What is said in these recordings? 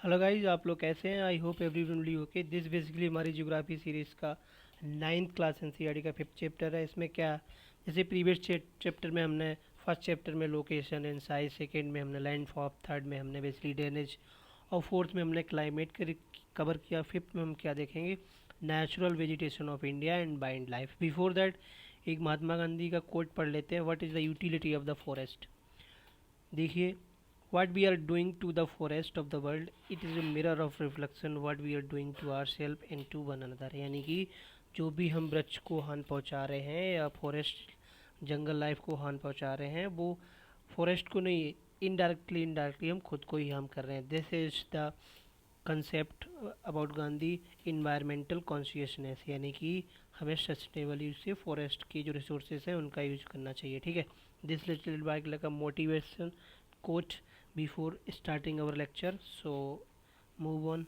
Hello guys, आप लोग कैसे हैं? I hope everyone okay. This basically हमारी ज्योग्राफी सीरीज़ का 9th क्लास एनसीईआरटी का 5th चैप्टर है। इसमें क्या, जैसे प्रीवियस चैप्टर में हमने फर्स्ट चैप्टर में लोकेशन एंड साइज, सेकंड में हमने लैंडफॉर्म, थर्ड में हमने बेसिकली ड्रेनेज और फोर्थ में हमने क्लाइमेट कवर किया। फिफ्थ में हम क्या देखेंगे, natural vegetation of India and wild life. Before that एक महात्मा गांधी का कोट पढ़ लेते हैं, what is the utility of the forest. देखिए, what we are doing to the forest of the world, it is a mirror of reflection what we are doing to ourselves and to one another। यानी कि जो भी हम वृक्ष को हानि पहुंचा रहे हैं या फॉरेस्ट जंगल लाइफ को हानि पहुंचा रहे हैं, वो फॉरेस्ट को नहीं, इनडायरेक्टली हम खुद को ही हार्म कर रहे हैं। This is the concept about Gandhi environmental consciousness, यानी कि हमें सस्टेनेबल यूज से फॉरेस्ट की जो रिसोर्सेज हैं उनका यूज करना चाहिए। ठीक है, this little bike like a motivation quote before starting our lecture, so move on।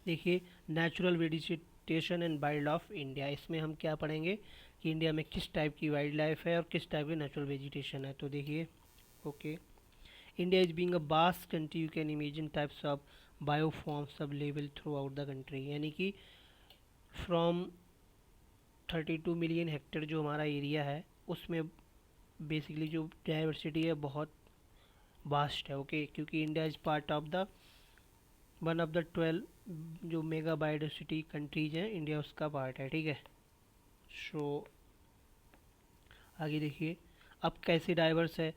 देखिए, natural vegetation and wild of India, इसमें हम क्या पढ़ेंगे कि इंडिया में किस टाइप की वाइल्ड लाइफ है और किस टाइप की नेचुरल वेजिटेशन है। तो देखिए, okay, India is being a vast country, you can imagine types of bioforms available throughout the country. यानी कि फ्रॉम 32 मिलियन हेक्टेयर जो हमारा एरिया है, उसमें बेसिकली जो डाइवर्सिटी है बहुत वास्ट है। ओके, क्योंकि India is part of the one of the 12 जो मेगा बायोडाइवर्सिटी कंट्रीज हैं, इंडिया उसका पार्ट है। ठीक है, सो आगे देखिए, अब कैसे डाइवर्स है।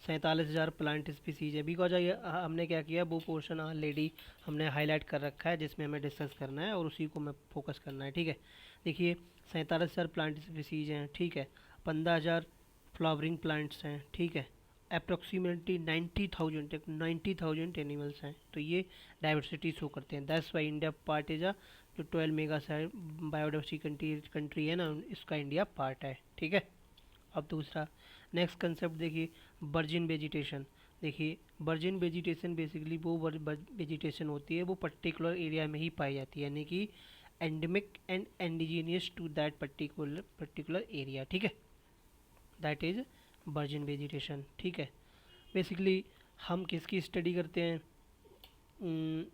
47,000 प्लांट स्पीसीज है। बिकॉज हमने क्या किया, वो पोर्शन ऑलरेडी हमने हाईलाइट कर रखा है जिसमें हमें डिस्कस करना है और उसी को हमें फोकस करना है। ठीक है, देखिए, 47,000 प्लांट स्पीसीज हैं। ठीक है, 15,000 फ्लावरिंग प्लांट्स हैं। ठीक है, अप्रोक्सीमेटली 90,000 तक 90,000 एनिमल्स हैं। तो ये डाइवर्सिटी शो करते हैं। That's why India part is a जो 12 मेगा बायोडाइवर्सिटी कंट्री है ना, इसका इंडिया पार्ट है। ठीक है, अब दूसरा नेक्स्ट कंसेप्ट देखिए, वर्जिन वेजिटेशन। देखिए, वर्जिन वेजिटेशन बेसिकली वो वेजिटेशन होती है वो पर्टिकुलर एरिया में ही पाई जाती है, यानी कि endemic and indigenous to that particular area. ठीक है, दैट इज वर्जिन वेजिटेशन। ठीक है, बेसिकली हम किसकी स्टडी करते हैं,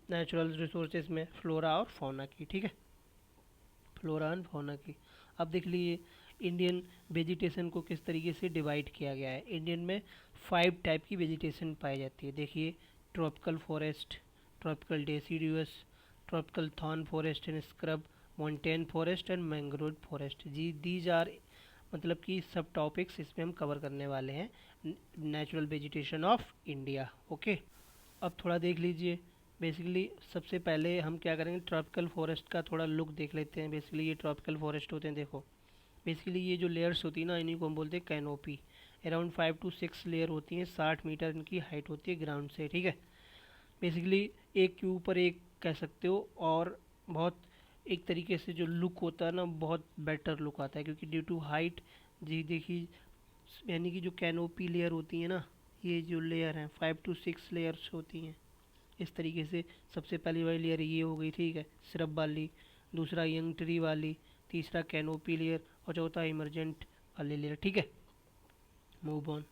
नेचुरल रिसोर्सेज में फ्लोरा और फौना की। ठीक है, फ्लोरा एंड फौना की। अब देख लीजिए, इंडियन वेजिटेशन को किस तरीके से डिवाइड किया गया है। इंडियन में 5 टाइप की वेजिटेशन पाई जाती है। देखिए, tropical forest, tropical deciduous, tropical thorn forest and scrub, mountain forest and mangrove forest. जी, दीज आर मतलब कि सब टॉपिक्स इसमें हम कवर करने वाले हैं, natural vegetation of India. Okay, अब थोड़ा देख लीजिए, बेसिकली सबसे पहले हम क्या करेंगे, ट्रॉपिकल फॉरेस्ट का थोड़ा लुक देख लेते हैं। बेसिकली ये ट्रॉपिकल फॉरेस्ट होते हैं। देखो, बेसिकली ये जो लेयर्स होती है ना, इन्हीं को हम बोलते हैं कैनोपी। अराउंड 5 to 6 लेयर होती हैं, 60 मीटर इनकी हाइट होती है ग्राउंड से। ठीक है, बेसिकली एक के ऊपर एक कह सकते हो, और बहुत एक तरीके से जो लुक होता है ना, बहुत बेटर लुक आता है क्योंकि ड्यू टू हाइट। जी देखिए, यानी कि जो कैनोपी लेयर होती है ना, ये जो लेयर हैं 5 to 6 लेयर्स होती हैं इस तरीके से। सबसे पहली वाली लेयर ये हो गई, ठीक है, सिरप वाली। दूसरा यंग ट्री वाली। तीसरा कैनोपी लेयर और चौथा इमरजेंट वाली लेयर। ठीक है, मूव ऑन।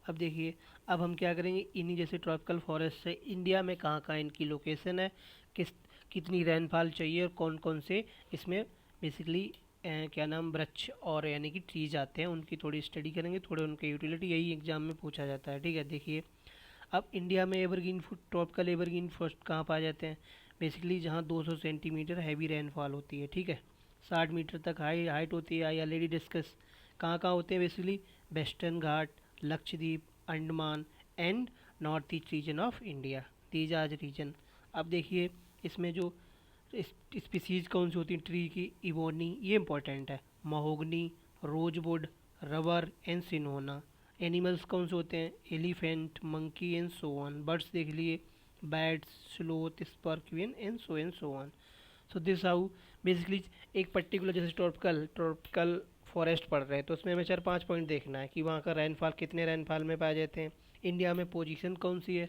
अब देखिए, अब हम क्या करेंगे, इन्हीं जैसे ट्रॉपिकल फॉरेस्ट से इंडिया में कहाँ कहाँ इनकी लोकेशन है, किस कितनी रेनफॉल चाहिए और कौन कौन से इसमें बेसिकली क्या नाम वृक्ष और यानी कि ट्रीज आते हैं, उनकी थोड़ी स्टडी करेंगे, थोड़े उनके यूटिलिटी, यही एग्जाम में पूछा जाता है। ठीक है, देखिए, अब इंडिया में एवरग्रीन ट्रॉपिकल एवरग्रीन फॉरेस्ट कहाँ पाए जाते हैं, बेसिकली जहाँ 200 सेंटीमीटर हैवी रेनफॉल होती है। ठीक है, 60 मीटर तक हाइट होती है। आई ऑलरेडी डिस्कस कहाँ कहाँ होते हैं, basically western Ghat, Lakshadweep, Andaman and north east region of India, these are region. अब देखिए, इसमें जो स्पीसीज कौन सी होती हैं ट्री की, इवोनी, ये इंपॉर्टेंट है, mahogany, rosewood, rubber and cinchona. Animals कौन से होते हैं, elephant, monkey and so on. Birds देख लिए, बैट्स, स्लोथ, स्पर्क्विन and so on. So this how basically एक पर्टिकुलर जैसे ट्रॉपिकल फॉरेस्ट पड़ रहे हैं तो उसमें हमें 4-5 पॉइंट देखना है कि वहाँ का रेनफॉल कितने रेनफॉल में पाए जाते हैं, इंडिया में पोजीशन कौन सी है,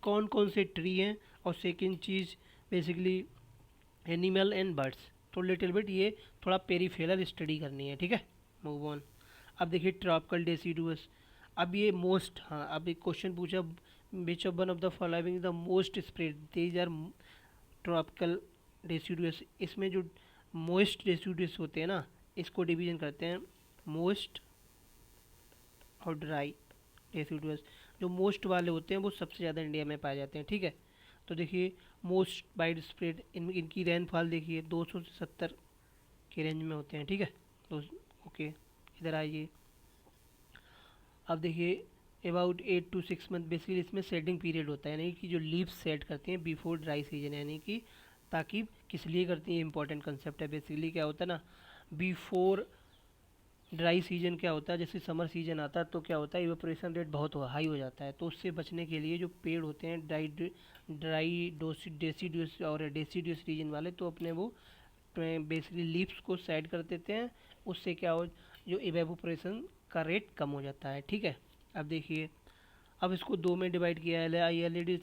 कौन कौन से ट्री हैं, और second cheese basically animal and birds. तो लिटिल बिट ये थोड़ा पेरीफेरल स्टडी करनी है। ठीक है, मूव ऑन। अब देखिए, ट्रॉपिकल डेसिडुअस। अब ये मोस्ट, हाँ अब एक क्वेश्चन पूछा, which of one of the following the most spread, these are tropical deciduous. इसमें जो मोस्ट डेसिडुअस होते हैं ना, इसको डिवीजन करते हैं मोस्ट और ड्राई डेसिडुअस। जो मोस्ट वाले होते हैं वो सबसे ज़्यादा इंडिया में पाए जाते हैं, ठीक है। तो देखिए मोस्ट वाइड स्प्रेड, इनकी रेनफॉल देखिए 200 से 70 के रेंज में होते हैं, ठीक है। तो ओके, इधर आइए। अब देखिए अबाउट 8 to 6 मंथ बेसिकली इसमें सेटिंग पीरियड होता है, यानी कि जो लीव्स सेट करती हैं बिफोर ड्राई सीजन, यानी कि ताकि किस लिए करती हैं, इंपॉर्टेंट कंसेप्ट है। बेसिकली क्या होता है ना, बिफोर ड्राई सीजन क्या होता है, जैसे समर सीजन आता है तो क्या होता है, इवेपोरेशन रेट बहुत हाई हो जाता है। तो उससे बचने के लिए जो पेड़ होते हैं ड्राई डेसीडुअस और डेसीडुअस रीजन वाले, तो अपने वो बेसिकली लीव्स को साइड कर देते हैं। उससे क्या हो, जो इवेपोरेशन का रेट कम हो जाता है, ठीक है। अब देखिए, अब इसको दो में डिवाइड किया है, I already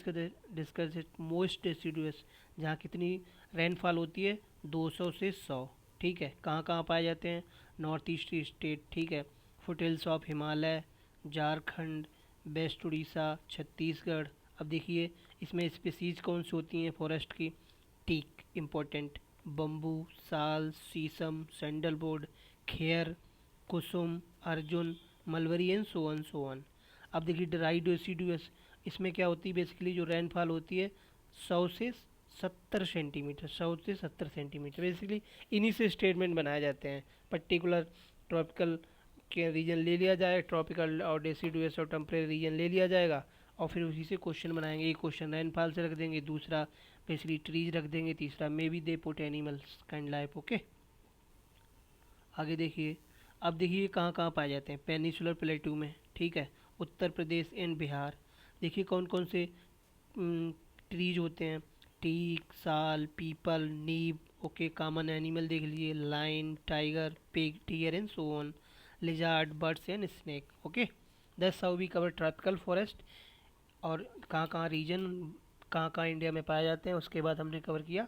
discuss most deciduous, जहाँ कितनी रेनफॉल होती है 200 से 100, ठीक है। कहाँ कहाँ पाए जाते हैं, नॉर्थ ईस्ट स्टेट, ठीक है, foothills of Himalaya, Jharkhand, west Orissa, Chhattisgarh. अब देखिए इसमें स्पीसीज कौन सी होती हैं फॉरेस्ट की, टीक इम्पोर्टेंट, बम्बू, साल, शीशम, sandalwood, Kher, Kusum, Arjun, mulberry and so on. अब देखिए ड्राई डेसिडुअस, इसमें क्या होती है, बेसिकली जो रेनफॉल होती है 100 से 70 सेंटीमीटर, 100 से 70 सेंटीमीटर। बेसिकली इन्हीं से स्टेटमेंट बनाए जाते हैं। पर्टिकुलर ट्रॉपिकल के रीजन ले लिया जाए, ट्रॉपिकल और डेसिडुअस और टेम्परेरी रीजन ले लिया जाएगा, और फिर उसी से क्वेश्चन बनाएंगे। एक क्वेश्चन रेनफॉल से रख देंगे, दूसरा बेसिकली ट्रीज रख देंगे, तीसरा may be they put animals kind life. Okay, आगे देखिए। अब देखिए कहाँ कहाँ पाए जाते हैं, पेनिसुलर प्लेटू में, ठीक है, उत्तर प्रदेश एंड बिहार। देखिए कौन कौन से ट्रीज होते हैं, teak, sal, peepal, neem. Okay, common animal देख लीजिए, lion, tiger, pig, deer and so on, lizard, birds and snake. Okay, that's how we cover tropical forest, और कहाँ रीजन, कहाँ इंडिया में पाए जाते हैं। उसके बाद हमने कवर किया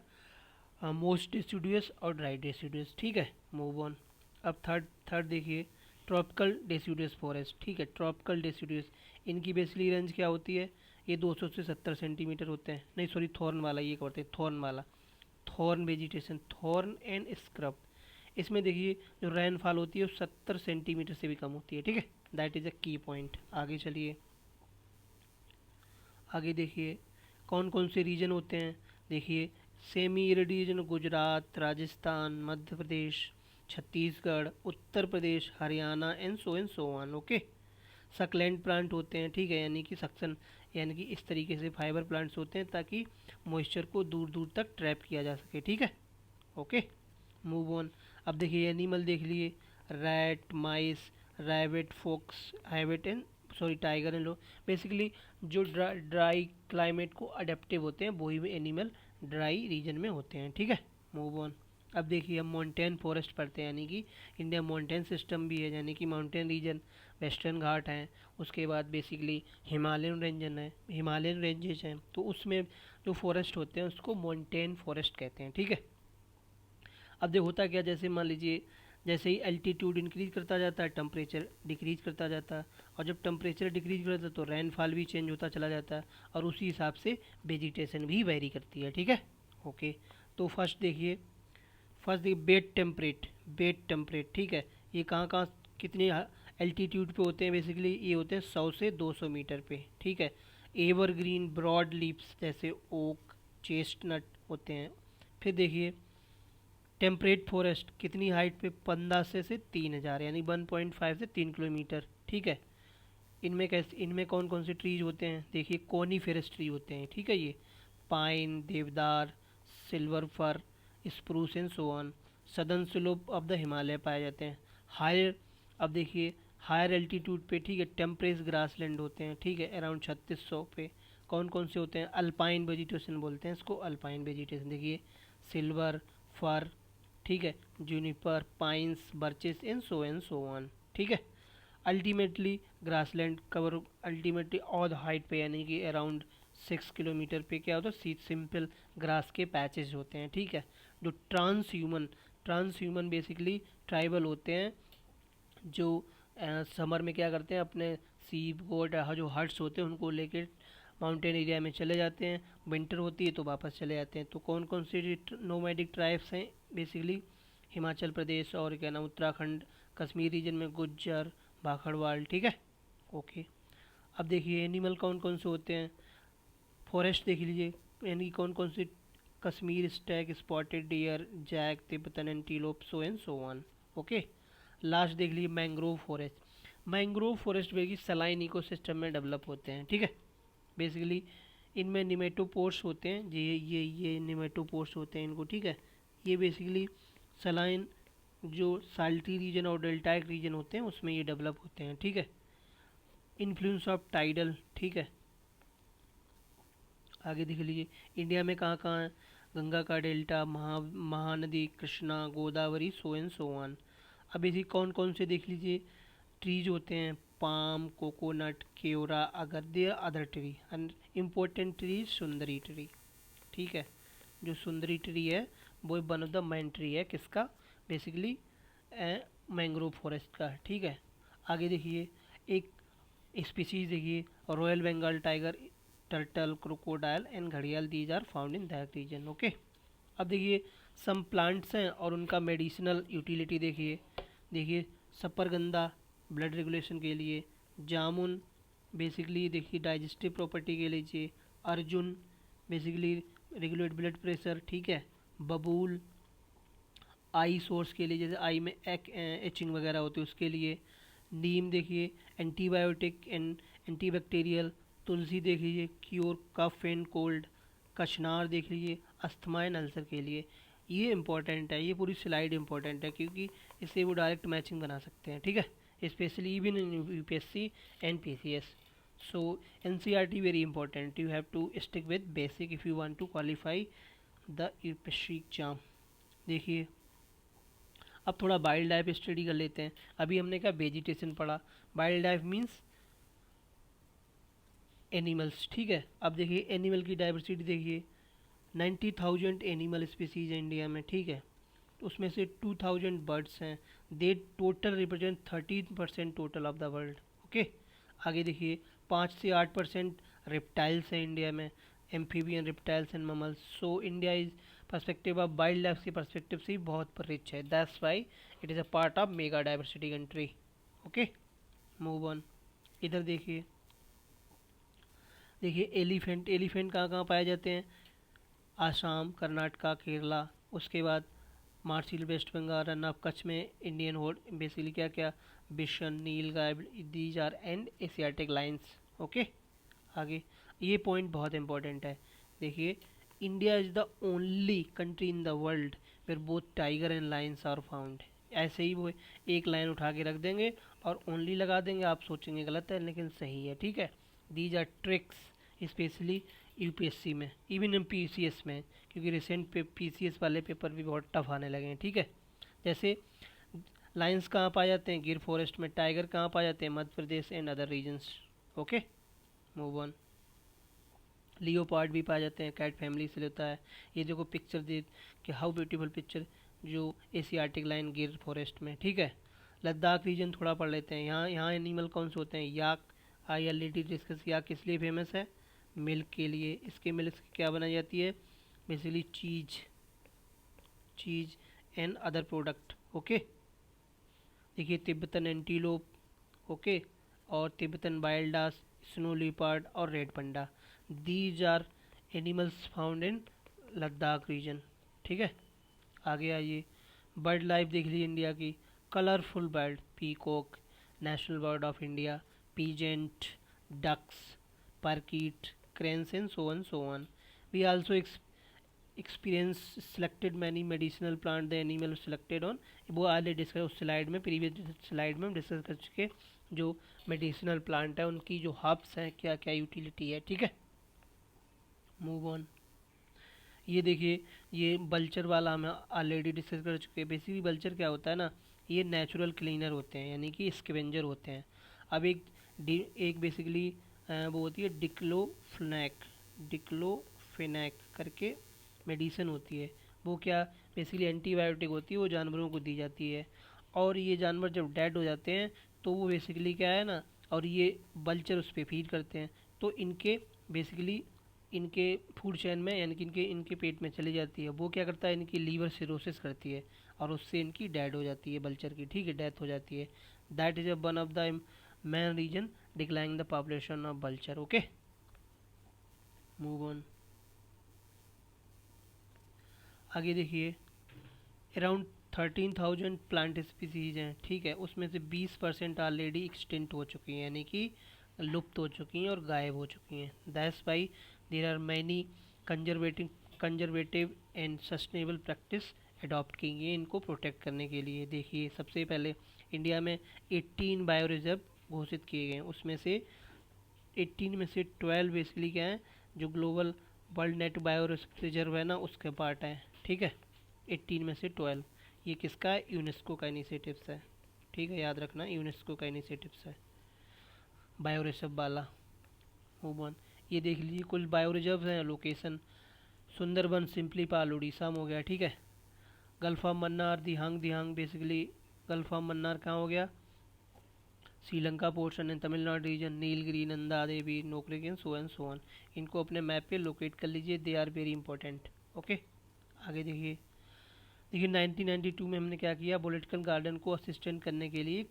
मोस्ट डेसिडुअस और ड्राई डेसिडुअस, ठीक है। Move on. अब थर्ड थर्ड देखिए, ट्रॉपिकल डेसिडुअस फॉरेस्ट, ठीक है। ट्रॉपिकल डेसिडुअस, इनकी बेसिकली रेंज क्या होती है, ये 200 से 70 सेंटीमीटर होते हैं। नहीं सॉरी, थॉर्न वाला ये करते हैं, थॉर्न वाला, thorn vegetation, thorn and scrub. इसमें देखिए जो रेनफॉल होती है वो 70 सेंटीमीटर से भी कम होती है, ठीक है। दैट इज़ अ की पॉइंट। आगे चलिए, आगे देखिए कौन कौन से रीजन होते हैं। देखिए semi arid region, Gujarat, Rajasthan, Madhya Pradesh, Chhattisgarh, Uttar Pradesh, Haryana and so on. Okay, succulent plant होते हैं, ठीक है, यानी कि सक्शन, यानी कि इस तरीके से फाइबर प्लांट्स होते हैं ताकि मॉइस्चर को दूर दूर तक ट्रैप किया जा सके, ठीक है। Okay, move on. अब देखिए एनिमल देख लिए, rat, mice, rabbit, fox, habit and sorry tiger and लो। बेसिकली जो ड्राई क्लाइमेट को अडेप्टिव होते हैं वही भी एनिमल ड्राई रीजन में होते हैं, ठीक है। Move on. अब देखिए हम माउंटेन फॉरेस्ट पढ़ते हैं, यानी कि इंडिया माउंटेन सिस्टम भी है, यानी कि माउंटेन रीजन, वेस्टर्न घाट हैं, उसके बाद बेसिकली हिमालयन रेंजन है, हिमालयन रेंजेस हैं, तो उसमें जो फॉरेस्ट होते हैं उसको माउंटेन फॉरेस्ट कहते हैं, ठीक है। अब देखो होता क्या, जैसे मान लीजिए जैसे ही एल्टीट्यूड इंक्रीज करता जाता है टेम्परेचर डिक्रीज करता जाता है, और जब टेम्परेचर डिक्रीज करता है तो रेनफॉल भी चेंज होता चला जाता है, और उसी हिसाब से वेजिटेशन भी वेरी करती है, ठीक है। ओके, तो फर्स्ट देखिए बेट टेम्परेट, ठीक है। ये कहाँ कहाँ कितने एल्टीट्यूड पे होते हैं, बेसिकली ये होते हैं 100 से 200 मीटर पे, ठीक है। एवरग्रीन ब्रॉड लीव्स जैसे ओक, चेस्टनट होते हैं। फिर देखिए टेम्परेट फॉरेस्ट कितनी हाइट पे, 15 से 3000, यानी 1.5 से 3 किलोमीटर, ठीक है। इनमें कौन कौन से ट्रीज होते हैं, देखिए कोनीफेरस ट्री होते हैं, ठीक है। ये पाइन, देवदार, silver fir, spruce and so on. Southern slope of the Himalaya पाए जाते हैं। हायर, अब देखिए हायर एल्टीट्यूड पे, ठीक है, टेम्परेट ग्रासलैंड होते हैं, ठीक है, अराउंड 3600 पे। कौन कौन से होते हैं, अल्पाइन वेजिटेशन बोलते हैं इसको, अल्पाइन वेजिटेशन। देखिए सिल्वर फर, ठीक है, Juniper, pines, birches and so on, ठीक है। Ultimately grassland cover ultimately all height पे, यानी कि अराउंड 6 किलोमीटर पे क्या होता है, सिंपल ग्रास के पैचेस होते हैं, ठीक है। जो ट्रांस ह्यूमन बेसिकली ट्राइबल होते हैं, जो समर में क्या करते हैं, अपने सीप गोट जो हट्स होते हैं उनको लेके माउंटेन एरिया में चले जाते हैं, विंटर होती है तो वापस चले जाते हैं। तो कौन कौन सी नोमैडिक ट्राइब्स हैं बेसिकली? हिमाचल प्रदेश और क्या नाम उत्तराखंड, कश्मीर रीजन में गुज्जर, भाखड़वाल, ठीक है। ओके, अब देखिए एनिमल कौन कौन से होते हैं। फॉरेस्ट देख लीजिए, यानी कौन कौन से, Kashmir stag, spotted deer, jack, Tibetan antelope, so and so on. Okay, last देख लीजिए mangrove forest. Mangrove forest basically saline ecosystem में डेवलप होते हैं, ठीक है। बेसिकली इनमें निमेटोपोर्स होते हैं, ये निमेटोपोर्स होते हैं इनको, ठीक है। ये बेसिकली सलाइन जो साल्टी रीजन और डेल्टाइक रीजन होते हैं उसमें ये डेवलप होते हैं, ठीक है। इन्फ्लुएंस ऑफ टाइडल, ठीक है। आगे देख लीजिए इंडिया में कहाँ कहाँ है, गंगा का delta, Mahanadi, Krishna, Godavari, so and so on. अब इसी कौन कौन से देख लीजिए ट्रीज होते हैं, पाम, कोकोनट, केवड़ा, अगरदिया, other tree. And important tree sundari tree, ठीक है। जो सुंदरी ट्री है वो one of the main tree है किसका, बेसिकली मैंग्रोव फॉरेस्ट का, ठीक है। आगे देखिए एक स्पीसीज देखिए, royal Bengal tiger, turtle, crocodile and घड़ियाल, these are found in that region. Okay, अब देखिए सम प्लांट्स हैं और उनका मेडिसिनल यूटिलिटी देखिए। देखिए सफरगंदा ब्लड रेगुलेशन के लिए, जामुन बेसिकली देखिए डाइजेस्टिव प्रॉपर्टी के लिए, Arjun basically regulate blood pressure, ठीक है। बबूल आई सोर्स के लिए, जैसे आई में एचिंग वगैरह होती है उसके लिए। नीम देखिए एंटीबायोटिक एंड एंटीबैक्टीरियल। तुलसी देख लीजिए क्योर कफ एंड कोल्ड। कचनार देख लीजिए अस्थमा एंड अल्सर के लिए। ये इंपॉर्टेंट है, ये पूरी स्लाइड इंपॉर्टेंट है क्योंकि इससे वो डायरेक्ट मैचिंग बना सकते हैं, ठीक है, specially even in UPSC and PCS. So NCERT very important, you have to stick with basic if you want to qualify the UPSC exam. देखिए अब थोड़ा वाइल्ड लाइफ स्टडी कर लेते हैं। अभी हमने क्या वेजिटेशन पढ़ा, वाइल्ड लाइफ मीन्स एनिमल्स, ठीक है। अब देखिए एनिमल की डाइवर्सिटी देखिए, 90,000 एनिमल स्पीसीज है इंडिया में, ठीक है। तो उसमें से 2,000 बर्ड्स हैं, they total represent 13% total of the world. Okay, आगे देखिए 5 से 8% रेप्टाइल्स हैं इंडिया में, amphibian reptiles and mammals. So India is perspective of wildlife के पर्सपेक्टिव से बहुत रिच है, that's why it is a part of mega diversity country. Okay, move on. इधर देखिए, देखिए एलिफेंट, एलिफेंट कहाँ कहाँ पाए जाते हैं, आसाम, कर्नाटका, केरला। उसके बाद मार्शिल वेस्ट बंगाल, रन ऑफ कच्छ में इंडियन होड, बेसिकली क्या क्या, bison, nilgai, these are and Asiatic lions. Okay, आगे ये पॉइंट बहुत इंपॉर्टेंट है। देखिए India is the only country in the world where both tiger and lions are found. ऐसे ही वो एक लाइन उठा के रख देंगे और ओनली लगा देंगे, आप सोचेंगे गलत है लेकिन सही है, ठीक है। These are tricks specially UPSC में, इवन इन पीसीएस में, क्योंकि रिसेंट पे पीसीएस वाले पेपर भी बहुत टफ आने लगे हैं, ठीक है। जैसे लाइन्स कहाँ पाए जाते हैं, गिर फॉरेस्ट में। टाइगर कहाँ पाए जाते हैं, Madhya Pradesh and other regions. Okay, move on. Leopard भी पाए जाते हैं, कैट फैमिली से लेता है। ये देखो पिक्चर दे कि हाउ ब्यूटीफुल पिक्चर, जो एशियाटिक लाइन गिर फॉरेस्ट में, ठीक है। लद्दाख रीजन थोड़ा पढ़ लेते हैं। यहाँ यहाँ एनिमल कौन से होते हैं, याक, आई ऑलरेडी डिस्कस किया किस लिए फेमस है, मिल्क के लिए। इसके मिल्क से क्या बनाई जाती है, basically cheese and other product. Okay, देखिए तिब्बतन एंटीलोप, ओके, और तिब्बतन वाइल्डास, स्नो लिपार्ड और red panda, these are animals found in Ladakh region, ठीक है। आगे आइए, बर्ड लाइफ देख लीजिए इंडिया की। Colourful bird, peacock national bird of India, pheasant, ducks, parkit, cranes and so on. We also experience selected many medicinal plant the animal selected on, वो आगे discuss उस स्लाइड में, प्रीवियस स्लाइड में हम discuss कर चुके, जो मेडिसिनल प्लांट है उनकी जो हर्ब्स हैं क्या क्या यूटिलिटी है, ठीक है। Move on. ये देखिए ये बल्चर वाला हम ऑलरेडी डिस्कस कर चुके हैं। बेसिकली बल्चर क्या होता है ना, ये नेचुरल क्लीनर होते हैं, यानी कि स्कैवेंजर होते हैं। अब एक बेसिकली वो होती है डिक्लोफेनैक करके मेडिसिन होती है। वो क्या, बेसिकली एंटीबायोटिक होती है, वो जानवरों को दी जाती है। और ये जानवर जब डेड हो जाते हैं तो वो बेसिकली क्या है ना, और ये बल्चर उस पर फीड करते हैं, तो इनके बेसिकली इनके फूड चेन में यानी कि इनके इनके पेट में चली जाती है। वो क्या करता है, इनकी लीवर सिरोसिस करती है और उससे इनकी डेड हो जाती है बल्चर की, ठीक है, डेथ हो जाती है। That is a one of the main reason declining the population of vulture. Okay, move on. आगे देखिए, अराउंड 13,000 प्लांट स्पीसीज हैं, ठीक है, उसमें से 20% ऑलरेडी एक्सटिंक्ट हो चुकी हैं, यानी कि लुप्त हो चुकी हैं और गायब हो चुकी हैं। That's why there are many conservative and sustainable practice adopt की गई इनको प्रोटेक्ट करने के लिए। देखिए, सबसे पहले इंडिया में 18 बायो रिजर्व घोषित किए गए हैं, उसमें से 18 में से 12 बेसिकली क्या है, जो global world net bio reserve है ना, उसके पार्ट है, ठीक है। 18 में से 12 ये किसका है, यूनेस्को का इनिशिएटिव्स है, ठीक है, याद रखना यूनेस्को का इनिशिएटिव्स है बायो रिजर्व वाला। Move on. ये देख लीजिए कुल बायो रिजर्व हैं। लोकेशन सुंदरबन, सिंपली पाल उड़ीसा में हो गया, ठीक है। Gulf of Mannar, Dihang Dihang basically gulf of Mannar कहाँ हो गया, श्रीलंका पोर्शन है, Tamil Nadu region, Nilgiri, Nanda Devi, Nokrek, so and so on. इनको अपने मैप पे लोकेट कर लीजिए, they are very important. Okay, आगे देखिए। देखिए 1992 में हमने क्या किया, बोटेनिकल गार्डन को असिस्टेंट करने के लिए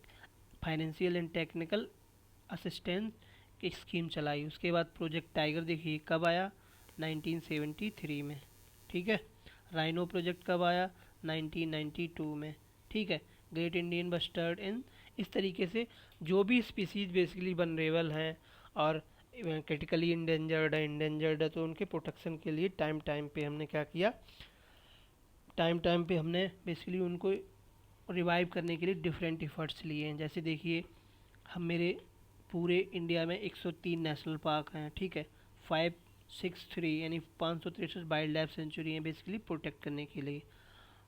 फाइनेंशियल एंड टेक्निकल असिस्टेंस की स्कीम चलाई। उसके बाद प्रोजेक्ट टाइगर देखिए कब आया, 1973 में, ठीक है। राइनो प्रोजेक्ट कब आया, 1992 में, ठीक है। ग्रेट इंडियन बस्टर्ड इन, इस तरीके से जो भी स्पीसीज बेसिकली वनरेबल हैं और क्रिटिकली इंडेंजर्ड है तो उनके प्रोटेक्शन के लिए टाइम टाइम पे हमने क्या किया, टाइम टाइम पे हमने बेसिकली उनको रिवाइव करने के लिए डिफरेंट एफर्ट्स लिए हैं। जैसे देखिए, हम मेरे पूरे इंडिया में 103 नेशनल पार्क हैं, ठीक है। 563 यानी 563 वाइल्ड लाइफ सेंचुरी हैं बेसिकली प्रोटेक्ट करने के लिए।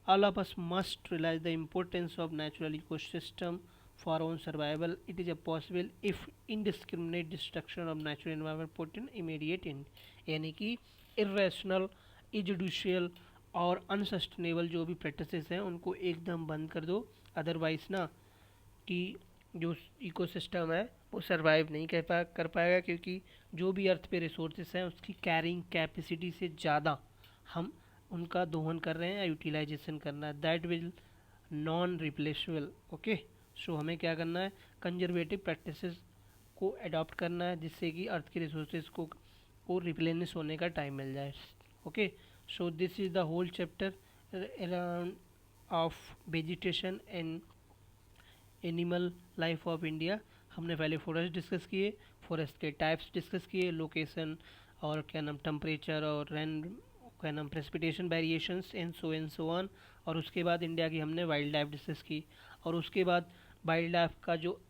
All of us must realise the importance of natural ecosystem for own survival. It is a possible if indiscriminate destruction of natural environment put in immediate in, यानी कि irrational, इजुडिशियल और unsustainable जो भी प्रैक्टिसेस हैं उनको एकदम बंद कर दो। अदरवाइज ना कि जो इकोसिस्टम है वो सरवाइव नहीं कर पाएगा, क्योंकि जो भी अर्थ पे रिसोर्सेस हैं उसकी कैरिंग कैपेसिटी से ज़्यादा हम उनका दोहन कर रहे हैं या यूटिलाइजेशन करना है। That will non replaceable. Okay, so हमें क्या करना है, कंजर्वेटिव प्रैक्टिसेस को अडॉप्ट करना है जिससे कि अर्थ के रिसोर्सेज को रिप्लेनिश होने का टाइम मिल जाए। Okay, so this is the whole chapter around of vegetation and animal life of India. हमने पहले फॉरेस्ट डिस्कस किए, फॉरेस्ट के टाइप्स डिस्कस किए, लोकेशन और क्या नाम टेम्परेचर और रेन क्या नाम precipitation variations and so on. और उसके बाद इंडिया की हमने वाइल्ड लाइफ डिस्कस की, और उसके बाद वाइल्ड लाइफ का जो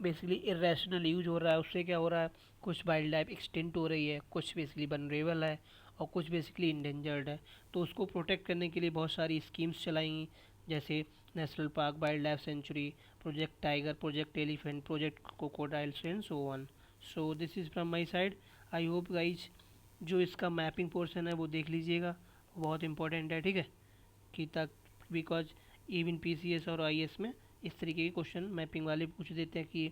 बेसिकली इरेशनल यूज हो रहा है उससे क्या हो रहा है, कुछ वाइल्ड लाइफ एक्सटेंट हो रही है, कुछ बेसिकली वनरेबल है और कुछ बेसिकली इंडेंजर्ड है। तो उसको प्रोटेक्ट करने के लिए बहुत सारी स्कीम्स चलाई, जैसे national park, wild life sanctuary, project tiger, project elephant, project crocodiles and so on. So this is from my side. I hope guys जो इसका मैपिंग पोर्शन है वो देख लीजिएगा, बहुत इंपॉर्टेंट है, ठीक है, कि तक बिकॉज इवन पीसीएस और आईएएस में इस तरीके के क्वेश्चन मैपिंग वाले पूछ देते हैं कि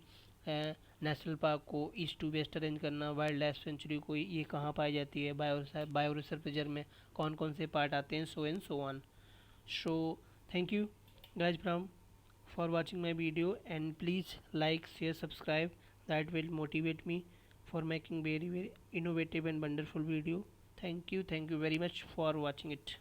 नेशनल पार्क को ईस्ट टू वेस्ट अरेंज करना, वाइल्ड लाइफ सेंचुरी को ये कहाँ पाई जाती है, बायो रिजर्व रिजर्व में कौन कौन से पार्ट आते हैं, सो and so on. So thank you guys for watching my video, and please like, share, subscribe. That will motivate me for making very innovative and wonderful video. Thank you very much for watching it.